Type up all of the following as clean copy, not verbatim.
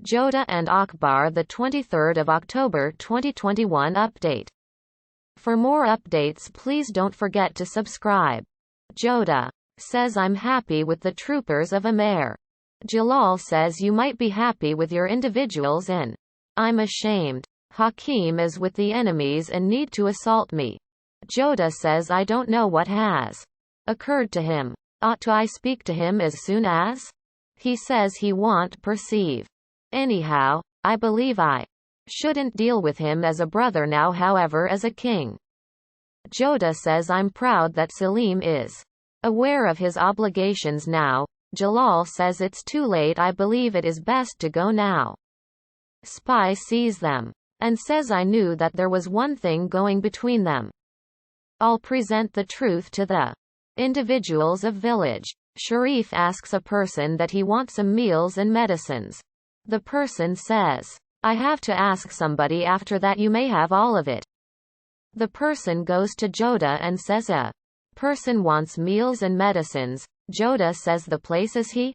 Jodha and Akbar, the 23rd of October 2021 update. For more updates, please don't forget to subscribe. Jodha says I'm happy with the troopers of Amer. Jalal says you might be happy with your individuals in. I'm ashamed. Hakim is with the enemies and need to assault me. Jodha says I don't know what has occurred to him. Ought to I speak to him as soon as? He says he won't perceive. Anyhow, I believe I shouldn't deal with him as a brother now, however, as a king. Jodha says I'm proud that Salim is aware of his obligations now. Jalal says it's too late, I believe it is best to go now. Spy sees them and says I knew that there was one thing going between them. I'll present the truth to the individuals of village. Sharif asks a person that he wants some meals and medicines. The person says, I have to ask somebody, after that you may have all of it. The person goes to Jodha and says a person wants meals and medicines. Jodha says the place is he?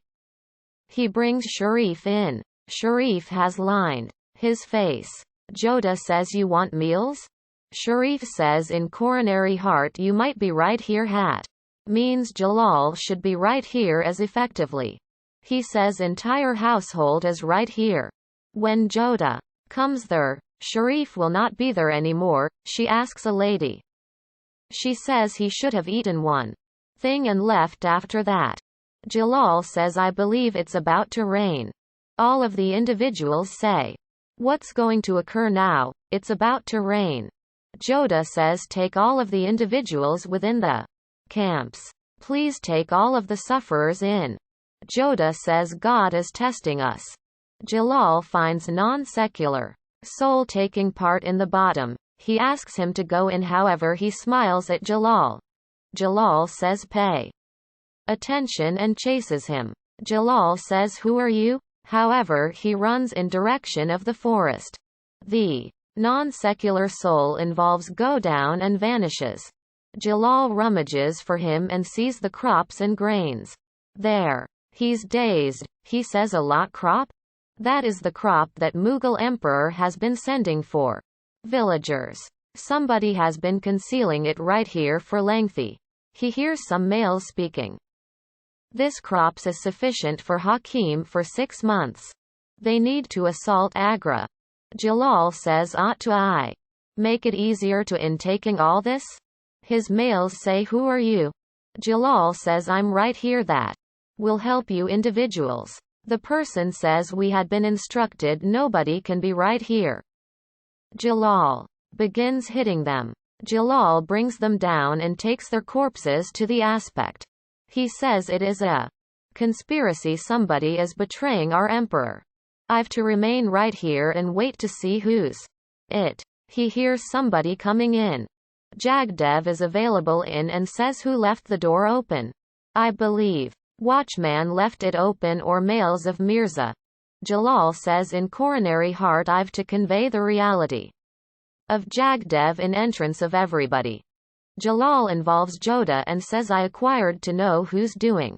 He brings Sharif in. Sharif has lined his face. Jodha says you want meals? Sharif says in coronary heart you might be right here, hat means Jalal should be right here as effectively. He says entire household is right here. When Jodha comes there, Sharif will not be there anymore. She asks a lady. She says he should have eaten one thing and left after that. Jalal says I believe it's about to rain. All of the individuals say, what's going to occur now? It's about to rain. Jodha says take all of the individuals within the camps. Please take all of the sufferers in. Jodha says God is testing us. Jalal finds non-secular soul taking part in the bottom. He asks him to go in, however he smiles at Jalal. Jalal says pay attention and chases him. Jalal says who are you? However he runs in direction of the forest. The non-secular soul involves go down and vanishes. Jalal rummages for him and sees the crops and grains there. He's dazed. He says a lot crop? That is the crop that Mughal emperor has been sending for villagers. Somebody has been concealing it right here for lengthy. He hears some males speaking. This crops is sufficient for Hakim for 6 months. They need to assault Agra. Jalal says ought to I make it easier to in taking all this? His males say who are you? Jalal says I'm right here, that will help you individuals. The person says we had been instructed nobody can be right here. Jalal begins hitting them. Jalal brings them down and takes their corpses to the aspect. He says it is a conspiracy, somebody is betraying our emperor. I've to remain right here and wait to see who's it. He hears somebody coming in. Jagdev is available in and says who left the door open. I believe watchman left it open, or males of Mirza. Jalal says in coronary heart I've to convey the reality of Jagdev in entrance of everybody. Jalal involves Jodha and says I acquired to know who's doing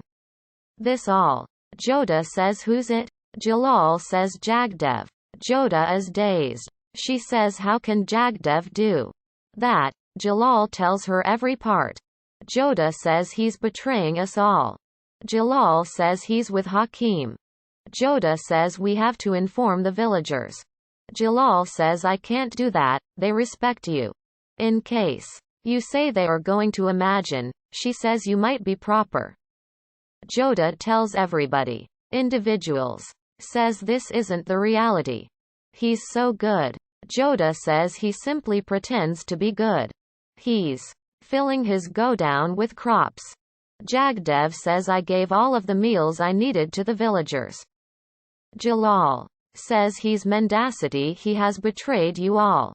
this all. Jodha says who's it? Jalal says Jagdev. Jodha is dazed. She says how can Jagdev do that? Jalal tells her every part. Jodha says he's betraying us all. Jalal says he's with Hakim. Jodha says we have to inform the villagers. Jalal says I can't do that, they respect you. In case you say they are going to imagine, she says you might be proper. Jodha tells everybody. Individuals. Says this isn't the reality. He's so good. Jodha says he simply pretends to be good. He's filling his go-down with crops. Jagdev says I gave all of the meals I needed to the villagers. Jalal says he's mendacity, he has betrayed you all.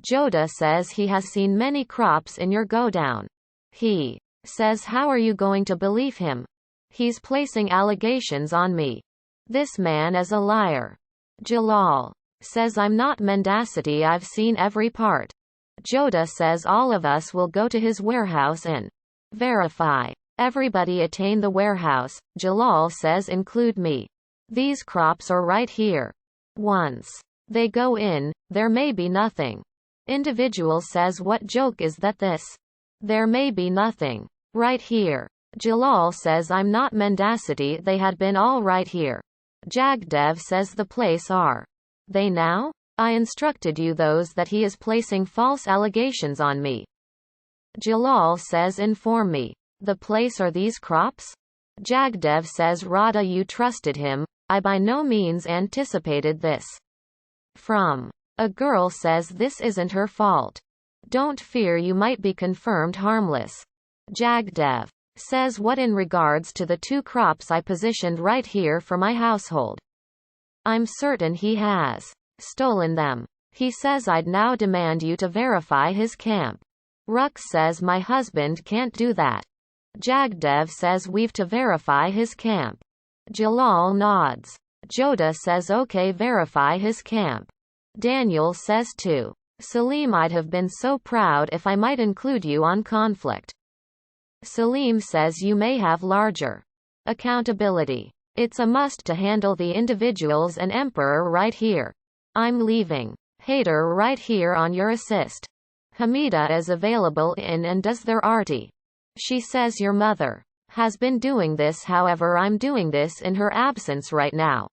Jodha says he has seen many crops in your go-down. He says how are you going to believe him? He's placing allegations on me. This man is a liar. Jalal says I'm not mendacity, I've seen every part. Jodha says all of us will go to his warehouse and verify. Everybody attain the warehouse. Jalal says include me. These crops are right here. Once they go in, there may be nothing. Individual says, what joke is that this? There may be nothing. Right here. Jalal says, I'm not mendacity, they had been all right here. Jagdev says, the place are they now? I instructed you those that he is placing false allegations on me. Jalal says, inform me. The place are these crops? Jagdev says, Radha, you trusted him. I by no means anticipated this. From a girl says, this isn't her fault. Don't fear, you might be confirmed harmless. Jagdev says, what in regards to the 2 crops I positioned right here for my household? I'm certain he has stolen them. He says, I'd now demand you to verify his camp. Rux says, my husband can't do that. Jagdev says, we've to verify his camp. Jalal nods. Jodha says, okay, verify his camp. Daniel says too. Salim, I'd have been so proud if I might include you on conflict. Salim says, you may have larger accountability. It's a must to handle the individuals and emperor right here. I'm leaving. Haider right here on your assist. Hamida is available in and does their arty. She says, your mother has been doing this, however I'm doing this in her absence right now.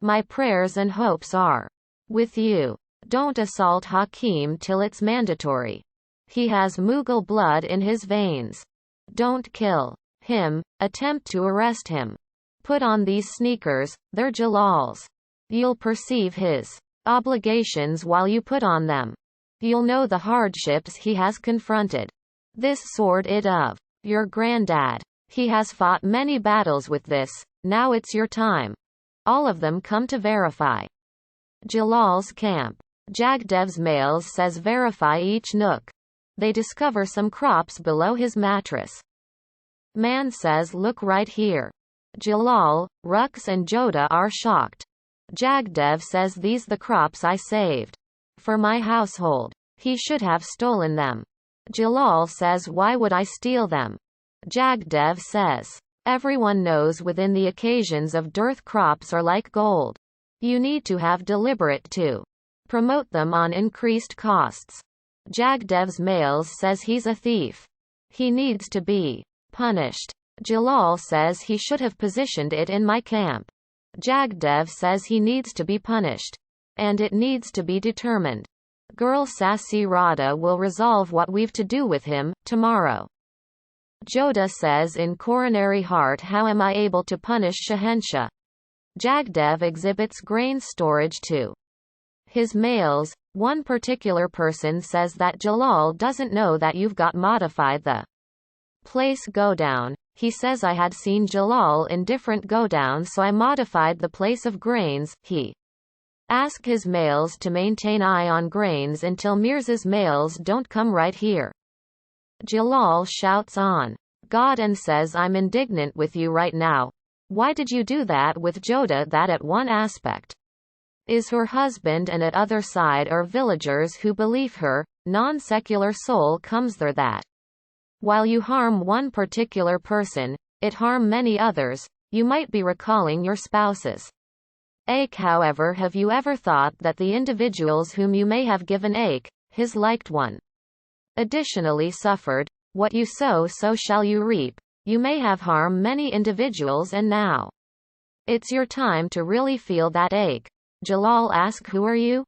My prayers and hopes are with you. Don't assault Hakim till it's mandatory. He has Mughal blood in his veins. Don't kill him, attempt to arrest him. Put on these sneakers, they're Jalal's. You'll perceive his obligations while you put on them. You'll know the hardships he has confronted. This sword it of your granddad. He has fought many battles with this, now it's your time. All of them come to verify. Jalal's camp. Jagdev's mails says verify each nook. They discover some crops below his mattress. Man says, look right here. Jalal, Rux and Jodha are shocked. Jagdev says, these the crops I saved for my household. He should have stolen them. Jalal says, why would I steal them? Jagdev says, everyone knows within the occasions of dearth crops are like gold. You need to have deliberate to promote them on increased costs. Jagdev's mails says he's a thief. He needs to be punished. Jalal says he should have positioned it in my camp. Jagdev says he needs to be punished. And it needs to be determined. Girl Sassy Radha will resolve what we've to do with him, tomorrow. Jodha says in coronary heart, how am I able to punish Shahenshah? Jagdev exhibits grain storage too. His mails, one particular person says that Jalal doesn't know that you've got modified the place godown. He says I had seen Jalal in different godowns, so I modified the place of grains. He asked his mails to maintain eye on grains until Mirza's mails don't come right here. Jalal shouts on God and says, I'm indignant with you right now. Why did you do that with Jodha? That at one aspect is her husband and at other side are villagers who believe her, non-secular soul comes there that while you harm one particular person, it harm many others. You might be recalling your spouses. Ache, however, have you ever thought that the individuals whom you may have given ache, his liked one, additionally suffered? What you sow, so shall you reap. You may have harmed many individuals and now it's your time to really feel that ache. Jalal asks, who are you?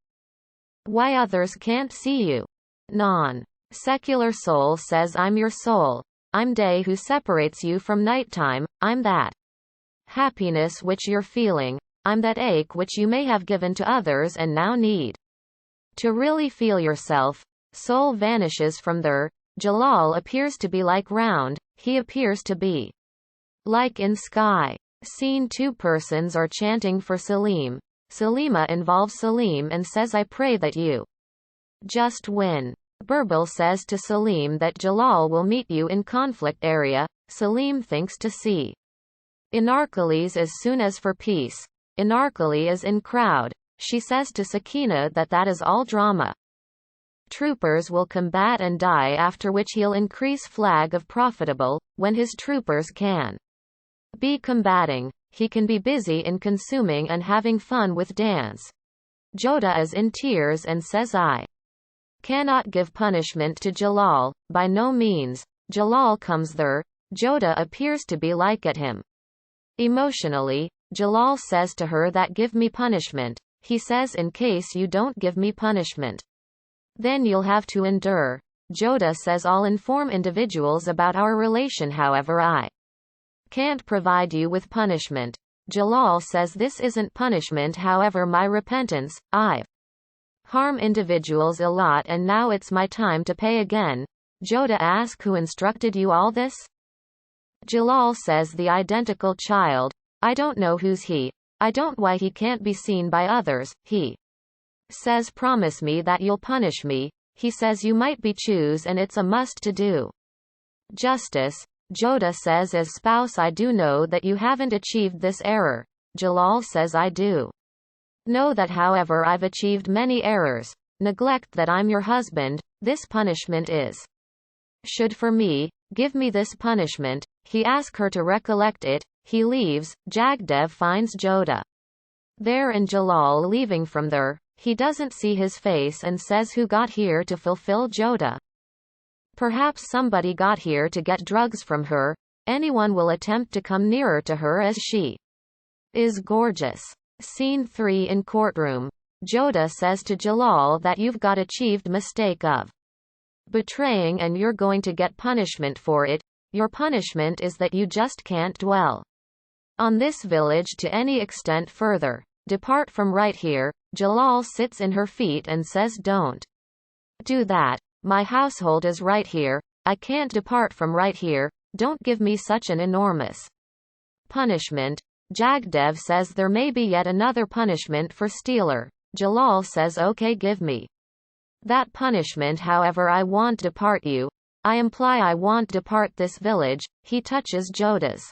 Why others can't see you? Non-secular soul says, I'm your soul. I'm day who separates you from nighttime. I'm that happiness which you're feeling. I'm that ache which you may have given to others and now need to really feel yourself. Soul vanishes from there. Jalal appears to be like round. He appears to be like in sky. Scene 2 persons are chanting for Salim. Salima involves Salim and says, I pray that you just win. Birbal says to Salim that Jalal will meet you in conflict area. Salim thinks to see Inarkalis as soon as for peace. Inarkali is in crowd. She says to Sakina that that is all drama. Troopers will combat and die, after which he'll increase flag of profitable, when his troopers can be combating. he can be busy in consuming and having fun with dance. Jodha is in tears and says I cannot give punishment to Jalal, by no means. Jalal comes there. Jodha appears to be like at him. Emotionally, Jalal says to her that give me punishment. He says in case you don't give me punishment, then you'll have to endure. Jodha says I'll inform individuals about our relation, however I can't provide you with punishment. Jalal says this isn't punishment, however my repentance, I've harmed individuals a lot and now it's my time to pay again. Jodha asks who instructed you all this? Jalal says the identical child. I don't know who's he. I don't why he can't be seen by others. He says promise me that you'll punish me. He says you might be choose and it's a must to do justice. Jodha says as spouse I do know that you haven't achieved this error. Jalal says I do know that, however I've achieved many errors. Neglect that I'm your husband. This punishment is should for me. Give me this punishment. He asks her to recollect it. He leaves. Jagdev finds Jodha there and Jalal leaving from there. He doesn't see his face and says who got here to fulfill Jodha. Perhaps somebody got here to get drugs from her. Anyone will attempt to come nearer to her as she is gorgeous. Scene 3 in courtroom. Jodha says to Jalal that you've got achieved mistake of betraying and you're going to get punishment for it. Your punishment is that you just can't dwell on this village to any extent further. Depart from right here. Jalal sits in her feet and says don't do that. My household is right here. I can't depart from right here. Don't give me such an enormous punishment. Jagdev says there may be yet another punishment for stealer. Jalal says okay, give me that punishment, however I want depart you. I imply I want depart this village. He touches Jodha's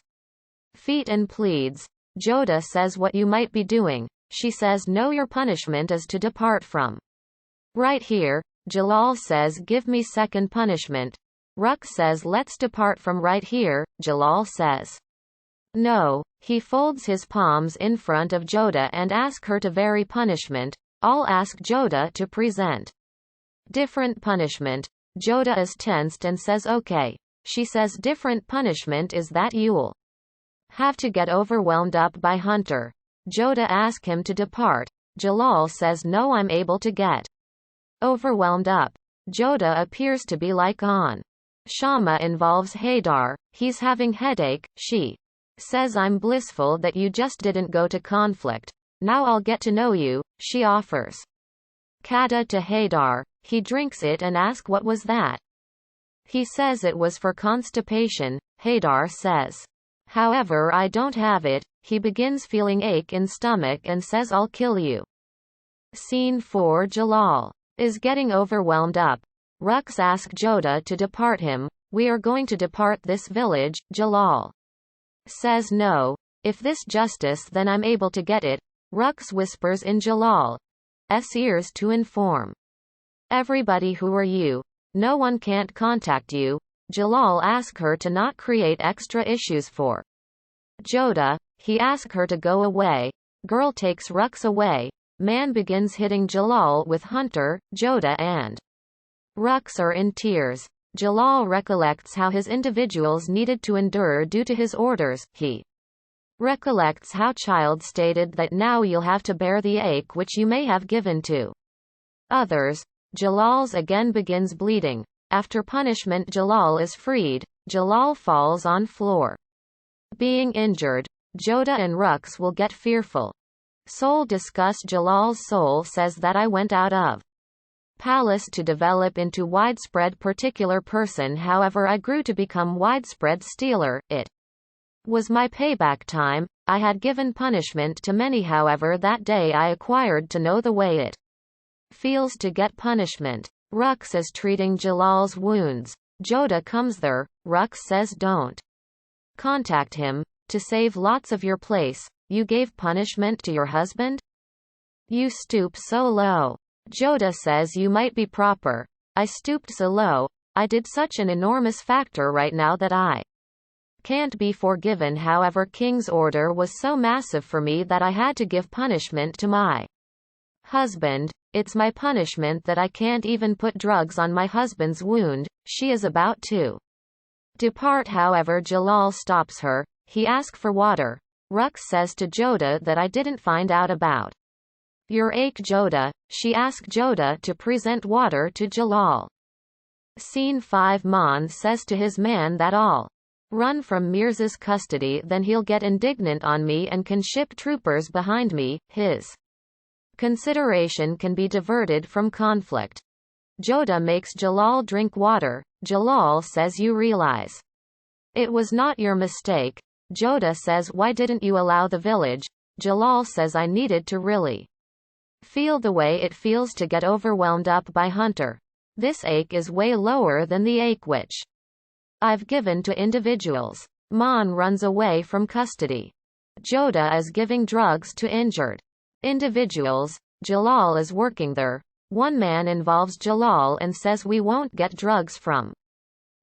feet and pleads. Jodha says what you might be doing. She says no, your punishment is to depart from right here. Jalal says give me second punishment. Ruk says let's depart from right here. Jalal says no. He folds his palms in front of Jodha and asks her to vary punishment. I'll ask Jodha to present different punishment. Jodha is tensed and says okay. She says different punishment is that you'll have to get overwhelmed up by Hunter. Jodha asks him to depart. Jalal says no, I'm able to get overwhelmed up. Jodha appears to be like on Shama involves Haidar. He's having headache. She says I'm blissful that you just didn't go to conflict. Now I'll get to know you. She offers Kada to Haidar. He drinks it and asks what was that. He says it was for constipation. Haidar says however I don't have it. He begins feeling ache in stomach and says I'll kill you. Scene 4. Jalal is getting overwhelmed up. Rux asks Jodha to depart him. We are going to depart this village. Jalal says no. If this justice then I'm able to get it. Rux whispers in Jalal's ears to inform everybody who are you. No one can't contact you. Jalal asks her to not create extra issues for Jodha. He asks her to go away. Girl takes Rux away. Man begins hitting Jalal with Hunter. Jodha and Rux are in tears. Jalal recollects how his individuals needed to endure due to his orders. He recollects how Child stated that now you'll have to bear the ache which you may have given to others. Jalal's again begins bleeding. After punishment Jalal is freed. Jalal falls on floor. Being injured. Jodha and Rux will get fearful. Soul discuss. Jalal's soul says that I went out of palace to develop into widespread particular person, however I grew to become widespread stealer. It was my payback time. I had given punishment to many, however that day I acquired to know the way it feels to get punishment. Rux is treating Jalal's wounds. Jodha comes there. Rux says don't contact him. To save lots of your place, you gave punishment to your husband? You stoop so low. Jodha says you might be proper. I stooped so low. I did such an enormous factor right now that I can't be forgiven. However, King's order was so massive for me that I had to give punishment to my husband. It's my punishment that I can't even put drugs on my husband's wound. She is about to depart, however Jalal stops her. He asks for water. Rux says to Jodha that I didn't find out about your ache, Jodha. She asks Jodha to present water to Jalal. Scene 5. Mon says to his man that I'll run from Mirza's custody, then he'll get indignant on me and can ship troopers behind me. His consideration can be diverted from conflict. Jodha makes Jalal drink water. Jalal says, you realize it was not your mistake. Jodha says, why didn't you allow the village? Jalal says, I needed to really feel the way it feels to get overwhelmed up by Hunter. This ache is way lower than the ache which I've given to individuals. Mon runs away from custody. Jodha is giving drugs to injured individuals. Jalal is working there. One man involves Jalal and says, we won't get drugs from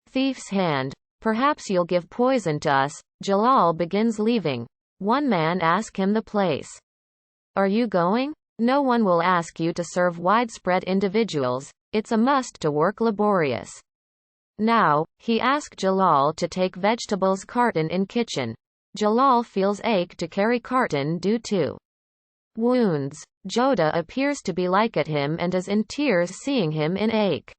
thief's hand. Perhaps you'll give poison to us. Jalal begins leaving. One man asks him the place. Are you going? No one will ask you to serve widespread individuals. It's a must to work laborious. Now, he asks Jalal to take vegetables carton in kitchen. Jalal feels ache to carry carton due to wounds. Jodha appears to be like at him and is in tears seeing him in ache.